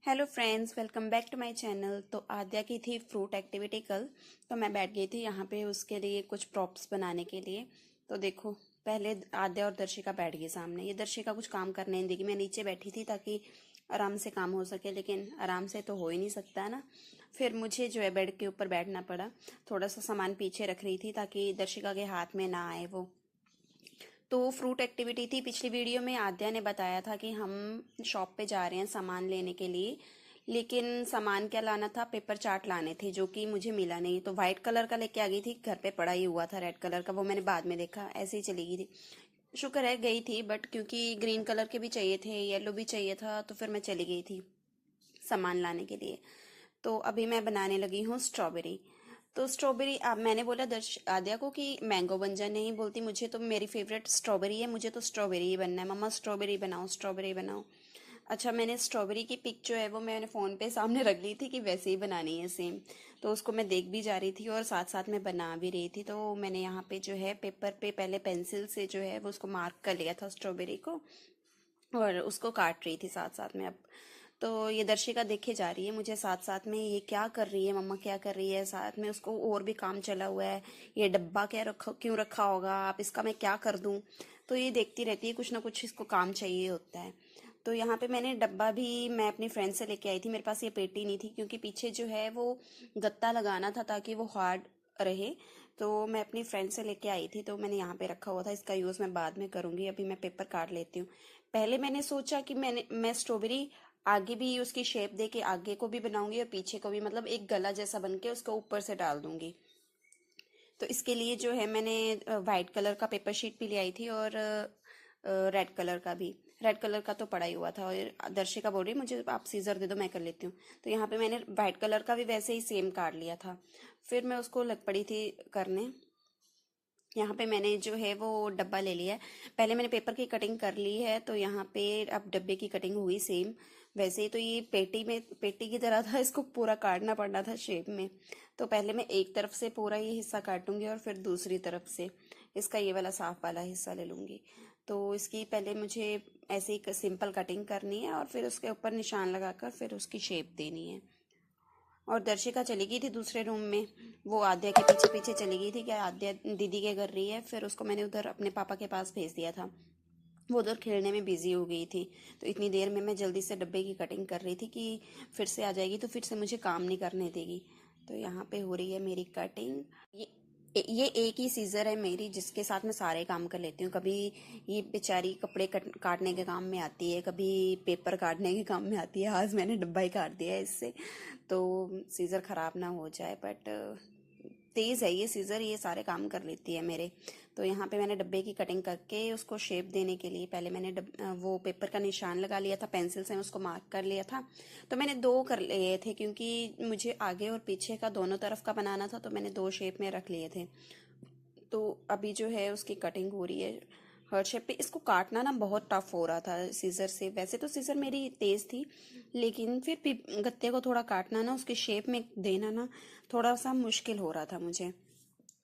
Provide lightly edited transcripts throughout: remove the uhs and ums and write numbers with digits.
Hello friends, welcome back to my channel. तो आद्या की थी फ्रूट एक्टिविटी कल। तो मैं बैठ गई थी यहाँ पे उसके लिए कुछ प्रॉप्स बनाने के लिए। तो देखो, पहले आद्या और दर्शिका बैठ गई सामने। ये दर्शिका कुछ काम करने नहीं देगी। मैं नीचे बैठी थी ताकि आराम से काम हो सके, लेकिन आराम से तो हो ही नहीं सकता है ना। फिर मुझे जो है बेड के ऊपर बैठना पड़ा। थोड़ा सा सामान पीछे रख रही थी ताकि दर्शिका के हाथ में ना आए वो। तो फ्रूट एक्टिविटी थी। पिछली वीडियो में आद्या ने बताया था कि हम शॉप पे जा रहे हैं सामान लेने के लिए, लेकिन सामान क्या लाना था, पेपर चार्ट लाने थे, जो कि मुझे मिला नहीं। तो वाइट कलर का लेके आ गई थी, घर पे पड़ा ही हुआ था रेड कलर का, वो मैंने बाद में देखा, ऐसे ही चली गई थी। शुक्र है गई थी, बट क्योंकि ग्रीन कलर के भी चाहिए थे, येलो भी चाहिए था, तो फिर मैं चली गई थी सामान लाने के लिए। तो अभी मैं बनाने लगी हूँ स्ट्रॉबेरी। तो स्ट्रॉबेरी, अब मैंने बोला दर्श आद्या को कि मैंगो बन जाए, नहीं बोलती मुझे तो मेरी फेवरेट स्ट्रॉबेरी है, मुझे तो स्ट्रॉबेरी ही बनना है, मम्मा स्ट्रॉबेरी बनाओ स्ट्रॉबेरी बनाओ। अच्छा, मैंने स्ट्रॉबेरी की पिक जो है वो मैंने फ़ोन पे सामने रख ली थी कि वैसे ही बनानी है सेम। तो उसको मैं देख भी जा रही थी और साथ साथ में बना भी रही थी। तो मैंने यहाँ पे जो है पेपर पे पहले पेंसिल से जो है वो उसको मार्क कर लिया था स्ट्रॉबेरी को, और उसको काट रही थी साथ साथ में। अब तो ये दर्शिका देखे जा रही है मुझे साथ साथ में, ये क्या कर रही है मम्मा, क्या कर रही है। साथ में उसको और भी काम चला हुआ है, ये डब्बा क्या रखा, क्यों रखा होगा, आप इसका मैं क्या कर दूं। तो ये देखती रहती है, कुछ ना कुछ इसको काम चाहिए होता है। तो यहाँ पे मैंने डब्बा भी मैं अपनी फ्रेंड से लेके आई थी। मेरे पास ये पेटी नहीं थी, क्योंकि पीछे जो है वो गत्ता लगाना था ताकि वो हार्ड रहे। तो मैं अपनी फ्रेंड से लेके आई थी, तो मैंने यहाँ पे रखा हुआ था। इसका यूज़ मैं बाद में करूँगी, अभी मैं पेपर काट लेती हूँ। पहले मैंने सोचा कि मैं स्ट्रॉबेरी आगे भी उसकी शेप दे के आगे को भी बनाऊंगी और पीछे को भी, मतलब एक गला जैसा बन के उसको ऊपर से डाल दूंगी। तो इसके लिए जो है मैंने वाइट कलर का पेपर शीट भी ले आई थी, और रेड कलर का भी। रेड कलर का तो पड़ा ही हुआ था, और दर्शिका बोल रही मुझे आप सीजर दे दो, मैं कर लेती हूँ। तो यहाँ पे मैंने वाइट कलर का भी वैसे ही सेम काट लिया था। फिर मैं उसको लग पड़ी थी करने। यहाँ पे मैंने जो है वो डब्बा ले लिया है। पहले मैंने पेपर की कटिंग कर ली है, तो यहाँ पे अब डब्बे की कटिंग हुई सेम। वैसे ही तो ये पेटी की तरह था, इसको पूरा काटना पड़ना था शेप में। तो पहले मैं एक तरफ से पूरा ये हिस्सा काटूंगी और फिर दूसरी तरफ से इसका ये वाला साफ वाला हिस्सा ले लूंगी। तो इसकी पहले मुझे ऐसे ही सिंपल कटिंग करनी है और फिर उसके ऊपर निशान लगाकर फिर उसकी शेप देनी है। और दर्शिका चली गई थी दूसरे रूम में, वो आद्या के पीछे पीछे चली गई थी कि आद्या दीदी के घर रही है। फिर उसको मैंने उधर अपने पापा के पास भेज दिया था, वो उधर खेलने में बिजी हो गई थी। तो इतनी देर में मैं जल्दी से डब्बे की कटिंग कर रही थी कि फिर से आ जाएगी तो फिर से मुझे काम नहीं करने देगी। तो यहाँ पे हो रही है मेरी कटिंग। ये एक ही सीजर है मेरी जिसके साथ मैं सारे काम कर लेती हूँ। कभी ये बेचारी कपड़े काटने के काम में आती है, कभी पेपर काटने के काम में आती है। आज मैंने डब्बा ही काट दिया है इससे, तो सीजर खराब ना हो जाए। बट तेज़ है ये सीजर, ये सारे काम कर लेती है मेरे। तो यहाँ पे मैंने डब्बे की कटिंग करके उसको शेप देने के लिए पहले मैंने वो पेपर का निशान लगा लिया था, पेंसिल से उसको मार्क कर लिया था। तो मैंने दो कर लिए थे, क्योंकि मुझे आगे और पीछे का दोनों तरफ का बनाना था, तो मैंने दो शेप में रख लिए थे। तो अभी जो है उसकी कटिंग हो रही है हर शेप पे। इसको काटना ना बहुत टफ हो रहा था सीजर से। वैसे तो सीजर मेरी तेज थी, लेकिन फिर भी गत्ते को थोड़ा काटना ना, उसकी शेप में देना ना, थोड़ा सा मुश्किल हो रहा था मुझे।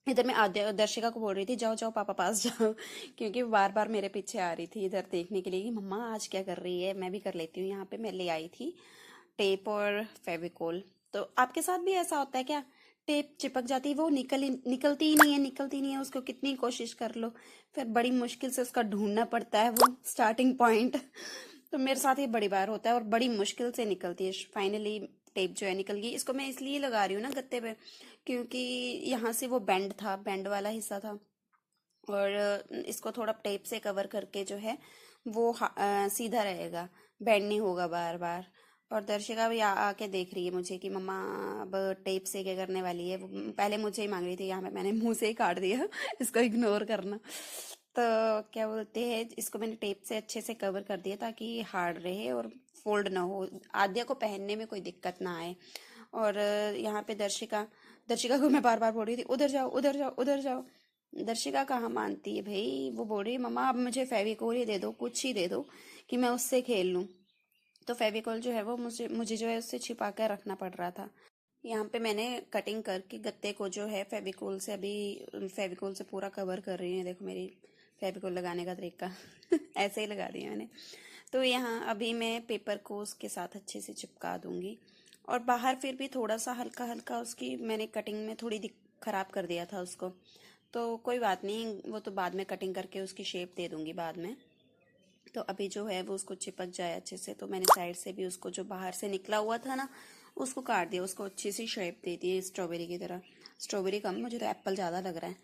इधर मैं आद्या दर्शिका को बोल रही थी जाओ जाओ पापा पास जाओ, क्योंकि बार बार मेरे पीछे आ रही थी इधर देखने के लिए कि मम्मा आज क्या कर रही है, मैं भी कर लेती हूँ। यहाँ पे मैं ले आई थी टेप और फेविकोल। तो आपके साथ भी ऐसा होता है क्या? टेप चिपक जाती है, वो निकलती ही नहीं है, निकलती नहीं है, उसको कितनी कोशिश कर लो, फिर बड़ी मुश्किल से उसका ढूंढना पड़ता है वो स्टार्टिंग पॉइंट। तो मेरे साथ ये बड़ी बार होता है और बड़ी मुश्किल से निकलती है। फाइनली टेप जो है निकल गई। इसको मैं इसलिए लगा रही हूँ ना गत्ते पे, क्योंकि यहाँ से वो बेंड था, बेंड वाला हिस्सा था, और इसको थोड़ा टेप से कवर करके जो है वो सीधा रहेगा, बेंड नहीं होगा बार बार। और दर्शिका भी आके देख रही है मुझे कि मम्मा अब टेप से क्या करने वाली है। वो पहले मुझे ही मांग रही थी, यहाँ पे मैंने मुंह से ही काट दिया इसको इग्नोर करना। तो क्या बोलते हैं, इसको मैंने टेप से अच्छे से कवर कर दिया ताकि हार्ड रहे और फोल्ड ना हो, आद्या को पहनने में कोई दिक्कत ना आए। और यहाँ पे दर्शिका दर्शिका को मैं बार बार बोल रही थी उधर जाओ उधर जाओ उधर जाओ। दर्शिका कहाँ मानती है भाई, वो बोल रही है मम्मा अब मुझे फेविकोल ही दे दो, कुछ ही दे दो कि मैं उससे खेल लूँ। तो फेविकोल जो है वो मुझे मुझे जो है उससे छिपा कर रखना पड़ रहा था। यहाँ पे मैंने कटिंग करके गत्ते को जो है फेविकोल से अभी फेविकोल से पूरा कवर कर रही हूँ। देखो मेरी फेविकोल लगाने का तरीका ऐसे ही लगा दिया मैंने। तो यहाँ अभी मैं पेपर को उसके साथ अच्छे से चिपका दूंगी। और बाहर फिर भी थोड़ा सा हल्का हल्का उसकी मैंने कटिंग में थोड़ी ख़राब कर दिया था उसको, तो कोई बात नहीं, वो तो बाद में कटिंग करके उसकी शेप दे दूंगी बाद में। तो अभी जो है वो उसको चिपक जाए अच्छे से, तो मैंने साइड से भी उसको जो बाहर से निकला हुआ था ना उसको काट दिया, उसको अच्छी सी शेप दे दी स्ट्रॉबेरी की तरह। स्ट्रॉबेरी कम, मुझे तो एप्पल ज़्यादा लग रहा है,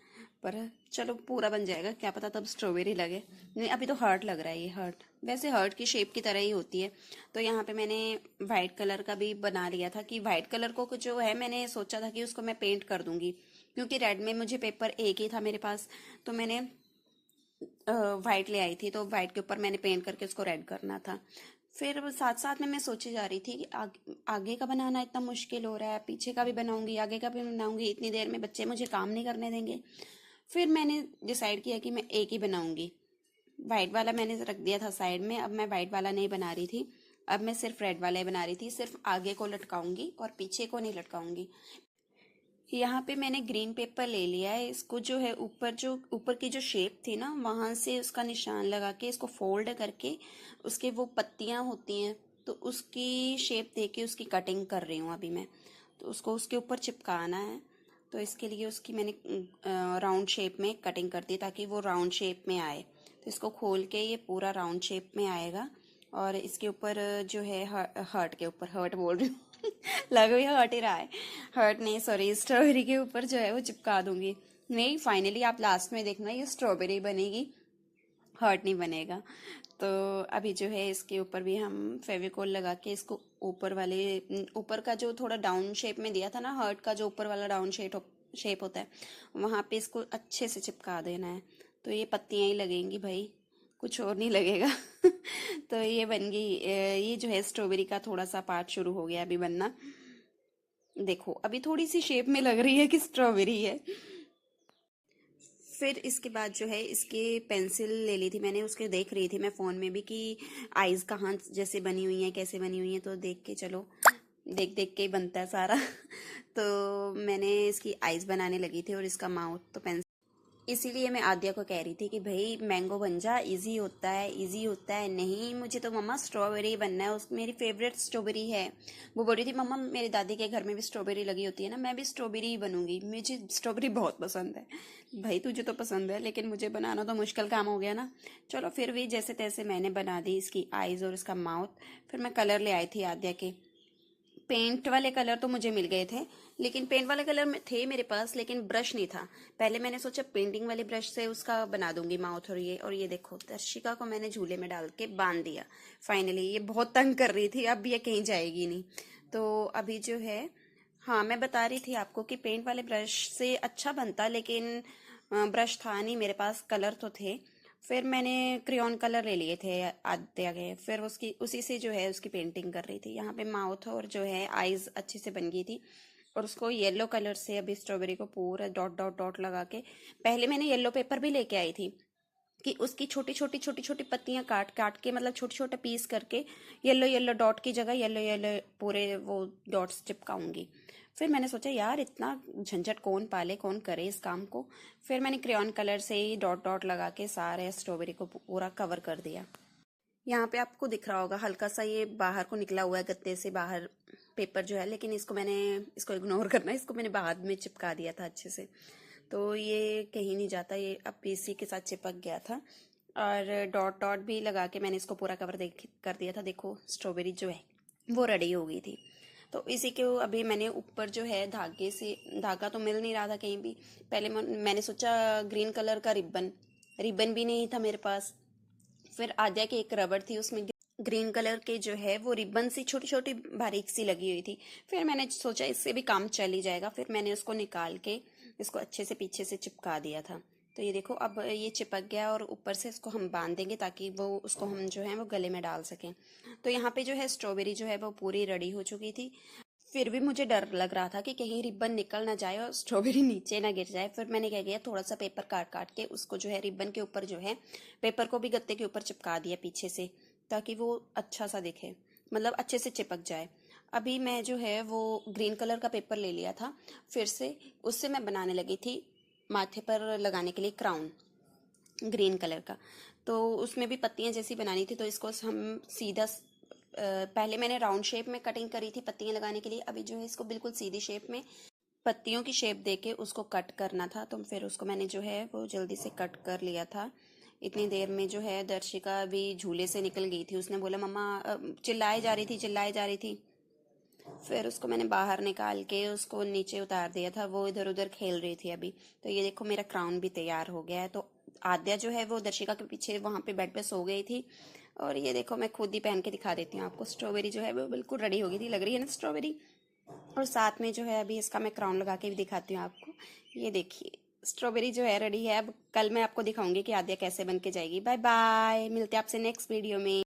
पर चलो पूरा बन जाएगा, क्या पता तब स्ट्रॉबेरी लगे। नहीं अभी तो हार्ट लग रहा है, ये हार्ट वैसे हार्ट की शेप की तरह ही होती है। तो यहाँ पे मैंने वाइट कलर का भी बना लिया था कि वाइट कलर को जो है मैंने सोचा था कि उसको मैं पेंट कर दूंगी, क्योंकि रेड में मुझे पेपर एक ही था मेरे पास, तो मैंने वाइट ले आई थी, तो वाइट के ऊपर मैंने पेंट करके उसको रेड करना था। फिर साथ साथ में मैं सोची जा रही थी कि आगे का बनाना इतना मुश्किल हो रहा है, पीछे का भी बनाऊंगी आगे का भी बनाऊंगी, इतनी देर में बच्चे मुझे काम नहीं करने देंगे। फिर मैंने डिसाइड किया कि मैं एक ही बनाऊंगी। वाइट वाला मैंने रख दिया था साइड में, अब मैं वाइट वाला नहीं बना रही थी, अब मैं सिर्फ रेड वाला ही बना रही थी। सिर्फ आगे को लटकाऊंगी और पीछे को नहीं लटकाऊंगी। यहाँ पे मैंने ग्रीन पेपर ले लिया है, इसको जो ऊपर की जो शेप थी ना वहां से उसका निशान लगा के इसको फोल्ड करके उसके वो पत्तियां होती हैं तो उसकी शेप दे के उसकी कटिंग कर रही हूँ अभी मैं। तो उसको उसके ऊपर चिपकाना है, तो इसके लिए उसकी मैंने राउंड शेप में कटिंग कर दी ताकि वो राउंड शेप में आए। तो इसको खोल के ये पूरा राउंड शेप में आएगा, और इसके ऊपर जो है हर्ट के ऊपर, हर्ट बोल रही हूँ लग भी हर्ट ही रहा है, हर्ट नहीं सॉरी, स्ट्रॉबेरी के ऊपर जो है वो चिपका दूंगी। नहीं फाइनली आप लास्ट में देखना ये स्ट्रॉबेरी बनेगी, हर्ट नहीं बनेगा। तो अभी जो है इसके ऊपर भी हम फेविकोल लगा के इसको ऊपर का जो थोड़ा डाउन शेप में दिया था ना, हर्ट का जो ऊपर वाला डाउन शेप होता है वहां पे इसको अच्छे से चिपका देना है। तो ये पत्तियां ही लगेंगी भाई, कुछ और नहीं लगेगा तो ये बन गई, ये जो है स्ट्रॉबेरी का थोड़ा सा पार्ट शुरू हो गया अभी बनना। देखो अभी थोड़ी सी शेप में लग रही है कि स्ट्रॉबेरी है। फिर इसके बाद जो है इसके पेंसिल ले ली थी मैंने, उसके देख रही थी मैं फोन में भी कि आईज कहाँ जैसे बनी हुई है कैसे बनी हुई है, तो देख के चलो देख देख के ही बनता है सारा तो मैंने इसकी आईज बनाने लगी थी और इसका माउथ तो पेंसिल, इसीलिए मैं आद्या को कह रही थी कि भाई मैंगो बन जा, इजी होता है इजी होता है। नहीं मुझे तो मम्मा स्ट्रॉबेरी बनना है, उस मेरी फेवरेट स्ट्रॉबेरी है। वो बोल रही थी मम्मा मेरी दादी के घर में भी स्ट्रॉबेरी लगी होती है ना, मैं भी स्ट्रॉबेरी ही बनूंगी, मुझे स्ट्रॉबेरी बहुत पसंद है। भाई तुझे तो पसंद है लेकिन मुझे बनाना तो मुश्किल काम हो गया ना। चलो फिर भी जैसे तैसे मैंने बना दी इसकी आईज और इसका माउथ। फिर मैं कलर ले आई थी आद्या के, पेंट वाले कलर तो मुझे मिल गए थे, लेकिन पेंट वाले कलर में थे मेरे पास लेकिन ब्रश नहीं था। पहले मैंने सोचा पेंटिंग वाले ब्रश से उसका बना दूंगी माउथ, और ये देखो दर्शिका को मैंने झूले में डाल के बांध दिया। फाइनली ये बहुत तंग कर रही थी, अब ये कहीं जाएगी नहीं। तो अभी जो है, हाँ मैं बता रही थी आपको कि पेंट वाले ब्रश से अच्छा बनता, लेकिन ब्रश था नहीं मेरे पास, कलर तो थे। फिर मैंने क्रेयॉन कलर ले लिए थे आधे आगे, फिर उसकी उसी से जो है उसकी पेंटिंग कर रही थी। यहाँ पे माउथ और जो है आईज अच्छे से बन गई थी, और उसको येलो कलर से अभी स्ट्रॉबेरी को पूरा डॉट डॉट डॉट लगा के, पहले मैंने येलो पेपर भी लेके आई थी कि उसकी छोटी छोटी छोटी छोटी पत्तियां काट काट के, मतलब छोटे छोटे पीस करके येलो येलो डॉट की जगह येलो येलो पूरे वो डॉट्स चिपकाऊंगी। फिर मैंने सोचा यार इतना झंझट कौन पाले कौन करे इस काम को। फिर मैंने क्रेयॉन कलर से ही डॉट डॉट लगा के सारे स्ट्रॉबेरी को पूरा कवर कर दिया। यहाँ पे आपको दिख रहा होगा हल्का सा ये बाहर को निकला हुआ है गत्ते से बाहर पेपर जो है, लेकिन इसको इग्नोर करना है, इसको मैंने बाद में चिपका दिया था अच्छे से, तो ये कहीं नहीं जाता, ये अब इसी के साथ चिपक गया था। और डॉट डॉट भी लगा के मैंने इसको पूरा कवर कर दिया था। देखो स्ट्रॉबेरी जो है वो रेडी हो गई थी। तो इसी के अभी मैंने ऊपर जो है धागे से, धागा तो मिल नहीं रहा था कहीं भी, पहले मैंने सोचा ग्रीन कलर का रिबन, रिबन भी नहीं था मेरे पास। फिर आद्या की एक रबड़ थी, उसमें ग्रीन कलर के जो है वो रिबन सी छोटी छोटी बारीक सी लगी हुई थी। फिर मैंने सोचा इससे भी काम चल ही जाएगा, फिर मैंने उसको निकाल के इसको अच्छे से पीछे से चिपका दिया था। तो ये देखो अब ये चिपक गया, और ऊपर से इसको हम बांध देंगे ताकि वो उसको हम जो है वो गले में डाल सकें। तो यहाँ पे जो है स्ट्रॉबेरी जो है वो पूरी रेडी हो चुकी थी। फिर भी मुझे डर लग रहा था कि कहीं रिबन निकल ना जाए और स्ट्रॉबेरी नीचे ना गिर जाए। फिर मैंने क्या किया, थोड़ा सा पेपर काट काट के उसको जो है रिबन के ऊपर जो है, पेपर को भी गत्ते के ऊपर चिपका दिया पीछे से, ताकि वो अच्छा सा दिखे, मतलब अच्छे से चिपक जाए। अभी मैं जो है वो ग्रीन कलर का पेपर ले लिया था फिर से, उससे मैं बनाने लगी थी माथे पर लगाने के लिए क्राउन। ग्रीन कलर का। तो उसमें भी पत्तियां जैसी बनानी थी, तो इसको हम सीधा पहले मैंने राउंड शेप में कटिंग करी थी पत्तियां लगाने के लिए। अभी जो है इसको बिल्कुल सीधी शेप में पत्तियों की शेप देके उसको कट करना था, तो फिर उसको मैंने जो है वो जल्दी से कट कर लिया था। इतनी देर में जो है दर्शिका भी झूले से निकल गई थी। उसने बोला मम्मा, चिल्लाए जा रही थी, चिल्लाए जा रही थी। फिर उसको मैंने बाहर निकाल के उसको नीचे उतार दिया था, वो इधर उधर खेल रही थी अभी। तो ये देखो मेरा क्राउन भी तैयार हो गया है। तो आद्या जो है वो दर्शिका के पीछे वहां पे बेड पे सो गई थी, और ये देखो मैं खुद ही पहन के दिखा देती हूँ आपको। स्ट्रॉबेरी जो है वो बिल्कुल रेडी हो गई थी, लग रही है ना स्ट्रॉबेरी। और साथ में जो है अभी इसका मैं क्राउन लगा के भी दिखाती हूँ आपको। ये देखिए स्ट्रॉबेरी जो है रेडी है। अब कल मैं आपको दिखाऊंगी कि आद्या कैसे बन के जाएगी। बाय बाय, मिलते हैं आपसे नेक्स्ट वीडियो में।